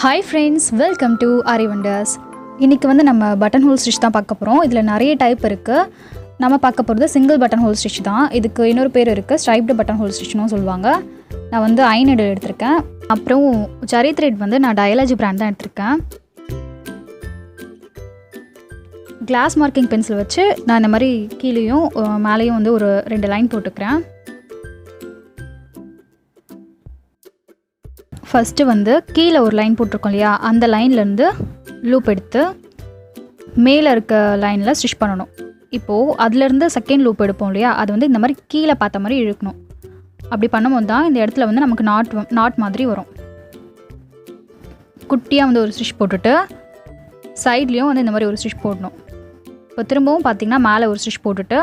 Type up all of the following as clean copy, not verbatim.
Hi friends, welcome to Aari Wonders. இன்னைக்கு வந்து நம்ம பட்டன் ஹோல் ஸ்டிச் தான் பார்க்க போகிறோம். இதில் நிறைய டைப் இருக்குது. நம்ம பார்க்க போகிறது சிங்கிள் பட்டன் ஹோல் ஸ்டிச் தான். இதுக்கு இன்னொரு பேர் இருக்குது, ஸ்ட்ரைப்டு பட்டன் ஹோல் ஸ்டிச்னும் சொல்லுவாங்க. நான் வந்து ஐ நீடில் எடுத்திருக்கேன். அப்புறம் ஜரி த்ரெட் வந்து நான் டயலாஜி பிராண்ட் தான் எடுத்திருக்கேன். கிளாஸ் மார்க்கிங் பென்சில் வச்சு நான் இந்த மாதிரி கீழேயும் மேலேயும் வந்து ஒரு 2 லைன் போட்டுக்கிறேன். ஃபஸ்ட்டு வந்து கீழே ஒரு லைன் போட்டிருக்கோம் இல்லையா, அந்த லைன்லேருந்து லூப் எடுத்து மேலே இருக்க லைனில் ஸ்டிச் பண்ணணும். இப்போது அதுலேருந்து செகண்ட் லூப் எடுப்போம் இல்லையா, அது வந்து இந்த மாதிரி கீழே பார்த்த மாதிரி இழுக்கணும். அப்படி பண்ணும்போது தான் இந்த இடத்துல வந்து நமக்கு நாட் மாதிரி வரும். குட்டியாக வந்து ஒரு ஸ்டிச் போட்டுட்டு சைட்லேயும் வந்து இந்த மாதிரி ஒரு ஸ்டிச் போடணும். இப்போ திரும்பவும் பார்த்திங்கன்னா மேலே ஒரு ஸ்டிச் போட்டுட்டு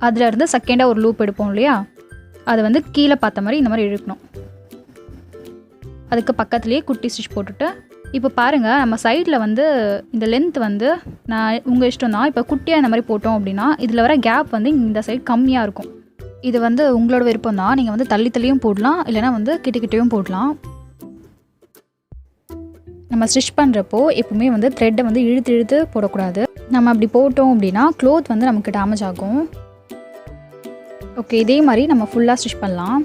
அதுலேருந்து செகண்டாக ஒரு லூப் எடுப்போம் இல்லையா, அது வந்து கீழே பார்த்த மாதிரி இந்த மாதிரி இழுக்கணும். அதுக்கு பக்கத்துலேயே குட்டி ஸ்டிச் போட்டுட்டு இப்போ பாருங்கள், நம்ம சைடில் வந்து இந்த லென்த் வந்து நான் உங்கள் இஷ்டம் தான். இப்போ குட்டியாக இந்த மாதிரி போட்டோம் அப்படின்னா இதில் வர கேப் வந்து இந்த சைடு கம்மியாக இருக்கும். இது வந்து உங்களோட விருப்பம் தான். நீங்கள் வந்து தள்ளியும் போடலாம், இல்லைனா வந்து கிட்டக்கிட்டையும் போடலாம். நம்ம ஸ்டிச் பண்ணுறப்போ எப்பவுமே வந்து த்ரெட்டை வந்து இழுத்து போடக்கூடாது. நம்ம அப்படி போட்டோம் அப்படின்னா க்ளோத் வந்து நமக்கு டேமேஜ் ஆகும். ஓகே, இதே மாதிரி நம்ம ஃபுல்லாக ஸ்டிச் பண்ணலாம்.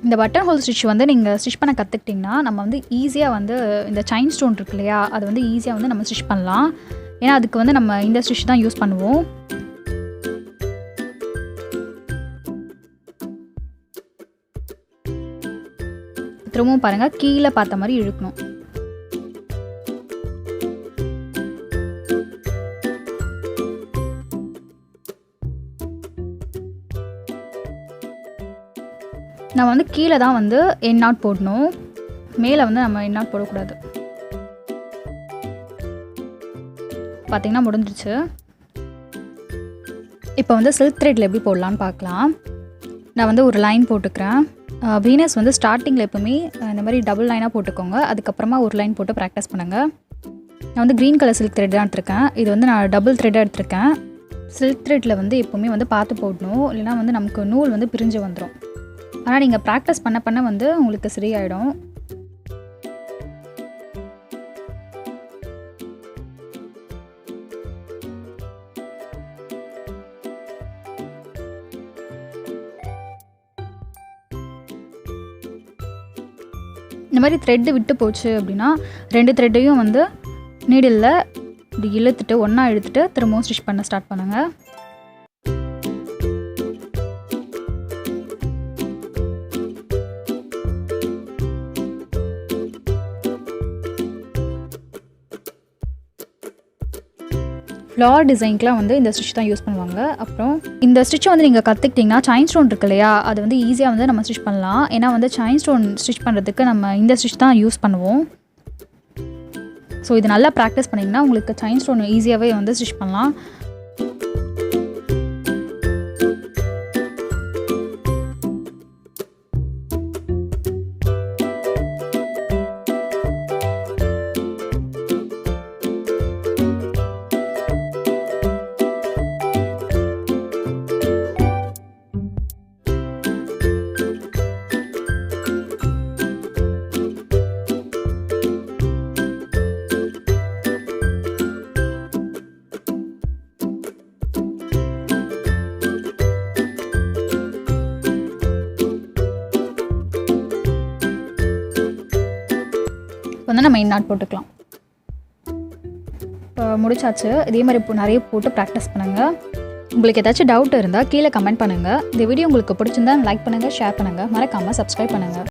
இந்த பட்டன் ஹோல் ஸ்டிச் வந்து நீங்கள் ஸ்டிச் பண்ண கற்றுக்கிட்டிங்கன்னா நம்ம வந்து ஈஸியாக வந்து இந்த செயின் ஸ்டோன் இருக்கு இல்லையா, அது வந்து ஈஸியாக வந்து நம்ம ஸ்டிச் பண்ணலாம். ஏன்னா அதுக்கு வந்து நம்ம இந்த ஸ்டிச் தான் யூஸ் பண்ணுவோம். திரும்பவும் பாருங்கள், கீழே பார்த்த மாதிரி இழுக்கணும். நம்ம வந்து கீழே தான் வந்து என் நாட் போடணும், மேலே வந்து நம்ம என் நாட் போடக்கூடாது. பார்த்திங்கன்னா முடிஞ்சிருச்சு. இப்போ வந்து சில்க் த்ரெட்டில் எப்படி போடலான்னு பார்க்கலாம். நான் வந்து ஒரு லைன் போட்டுக்கிறேன். வீனஸ் வந்து ஸ்டார்டிங்கில் எப்போவுமே இந்த மாதிரி டபுள் லைனாக போட்டுக்கோங்க. அதுக்கப்புறமா ஒரு லைன் போட்டு ப்ராக்டிஸ் பண்ணுங்கள். நான் வந்து க்ரீன் கலர் சில்க் த்ரெட் தான் எடுத்திருக்கேன். இது வந்து நான் டபுள் த்ரெட்டாக எடுத்திருக்கேன். சில்க் த்ரெட்டில் வந்து எப்போவுமே வந்து பார்த்து போடணும், இல்லைனா வந்து நமக்கு நூல் வந்து பிரிஞ்சு வந்துடும். ஆனால் நீங்கள் ப்ராக்டிஸ் பண்ண வந்து உங்களுக்கு சரியாயிடும். இந்த மாதிரி த்ரெட்டு விட்டு போச்சு அப்படின்னா 2 த்ரெட்டையும் வந்து நீடிலில் இப்படி இழுத்துட்டு ஒன்றா இழுத்துட்டு திரும்பவும் ஸ்டிச் பண்ண ஸ்டார்ட் பண்ணுங்கள். ஃப்ளார் டிசைனுக்குலாம் வந்து இந்த ஸ்டிச் தான் யூஸ் பண்ணுவாங்க. அப்புறம் இந்த ஸ்டிச்சை வந்து நீங்கள் கற்றுக்கிட்டிங்கன்னா செயின் ஸ்டோன் இருக்கு இல்லையா, அது வந்து ஈஸியாக வந்து நம்ம ஸ்டிச் பண்ணலாம். ஏன்னா வந்து செயின் ஸ்டோன் ஸ்டிச் பண்ணுறதுக்கு நம்ம இந்த ஸ்டிச் தான் யூஸ் பண்ணுவோம். ஸோ இது நல்லா ப்ராக்டிஸ் பண்ணிங்கன்னா உங்களுக்கு செயின் ஸ்டோன் ஈஸியாகவே வந்து ஸ்டிச் பண்ணலாம். வந்து நம்ம இன் நாட் போட்டுக்கலாம். இப்போ முடிச்சாச்சு. இதே மாதிரி இப்போ நிறைய போட்டு ப்ராக்டிஸ் பண்ணுங்கள். உங்களுக்கு ஏதாச்சும் டவுட் இருந்தால் கீழே கமெண்ட் பண்ணுங்கள். இந்த வீடியோ உங்களுக்கு பிடிச்சிருந்தா லைக் பண்ணுங்கள், ஷேர் பண்ணுங்கள், மறக்காமல் சப்ஸ்கிரைப் பண்ணுங்கள்.